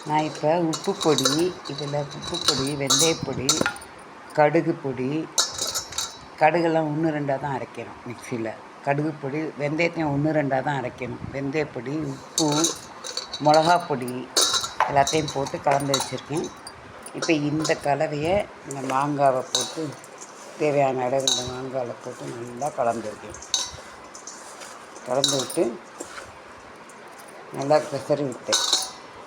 நான் இப்போ உப்பு பொடி, இதில் உப்பு பொடி, வெந்தயப்பொடி, கடுகு பொடி, கடுகெல்லாம் 1 2 தான் அரைக்கணும் மிக்சியில். கடுகு பொடி வெந்தயத்தையும் 1 2 தான் அரைக்கணும். வெந்தயப்பொடி, உப்பு, மிளகாப்பொடி எல்லாத்தையும் போட்டு கலந்து வச்சுருக்கேன். இப்போ இந்த கலவையை இந்த மாங்காவை போட்டு தேவையான அளவு இந்த மாங்காவில் போட்டு நல்லா கலந்துருக்கேன். கலந்து விட்டு நல்லா பெசரி விட்டேன்.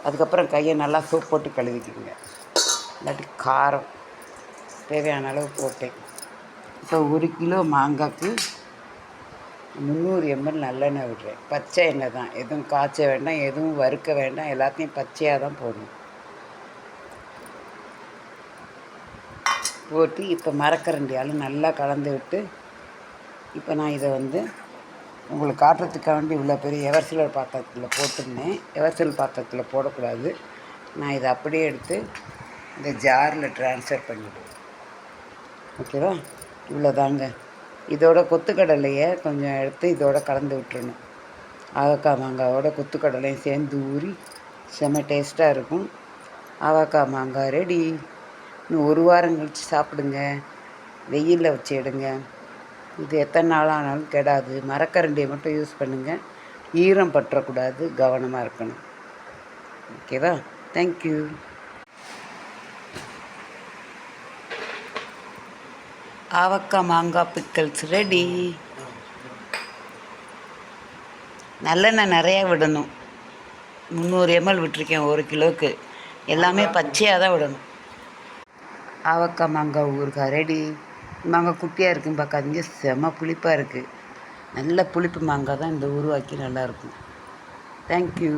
அதுக்கப்புறம் கையை நல்லா சோப் போட்டு கழுவிக்கிங்க. இல்லாட்டி காரம் தேவையான அளவு போட்டேன். இப்போ 1 கிலோ மாங்காய்க்கு 300 ml நல்லெண்ணெய் விடுறேன். பச்சை எண்ணெய் தான், எதுவும் காய்ச்ச வேண்டாம், எதுவும் வறுக்க வேண்டாம், எல்லாத்தையும் பச்சையாக தான் போடணும். போட்டு இப்போ மரக்கரண்டியால் நல்லா கலந்து விட்டு இப்போ நான் இதை உங்களுக்கு காட்டுறதுக்காக வேண்டி இவ்வளோ பெரிய எவர்சிலர் பாத்திரத்தில் போட்டிருந்தேன். எவர்சிலர் பாத்திரத்தில் போடக்கூடாது. நான் இதை அப்படியே எடுத்து இந்த ஜாரில் ட்ரான்ஸ்ஃபர் பண்ணிவிடுவேன். ஓகேவா? இவ்வளோதாங்க. இதோட கொத்துக்கடலையை கொஞ்சம் எடுத்து இதோட கலந்து விட்டுறணும். ஆவக்காய் மாங்காயோட கொத்துக்கடலையும் சேர்ந்து ஊறி செம்ம டேஸ்ட்டாக இருக்கும். ஆவக்காய் மாங்காய் ரெடி. இன்னும் 1 வாரம் கழித்து சாப்பிடுங்க. வெயிலில் வச்சு எடுங்க. இது எத்தனை நாள் ஆனாலும் கெடாது. மரக்கரண்டியை மட்டும் யூஸ் பண்ணுங்கள். ஈரம் பற்றக்கூடாது, கவனமாக இருக்கணும். ஓகேவா? தேங்க்யூ. ஆவக்காய் மாங்காய் பிக்கல்ஸ் ரெடி. நல்லெண்ணெய் நிறையா விடணும். 300 ml விட்டுருக்கேன் 1 கிலோவுக்கு. எல்லாமே பச்சையாக தான் விடணும். ஆவக்காய் மாங்காய் ஊறுகாய் ரெடி. மாங்காய் குட்டியாக இருக்குன்னு பார்க்காதீங்க, செம புளிப்பாக இருக்குது. நல்ல புளிப்பு மாங்காய் தான் இந்த ஊறுகாய்க்கு நல்லாயிருக்கும். தேங்க்யூ.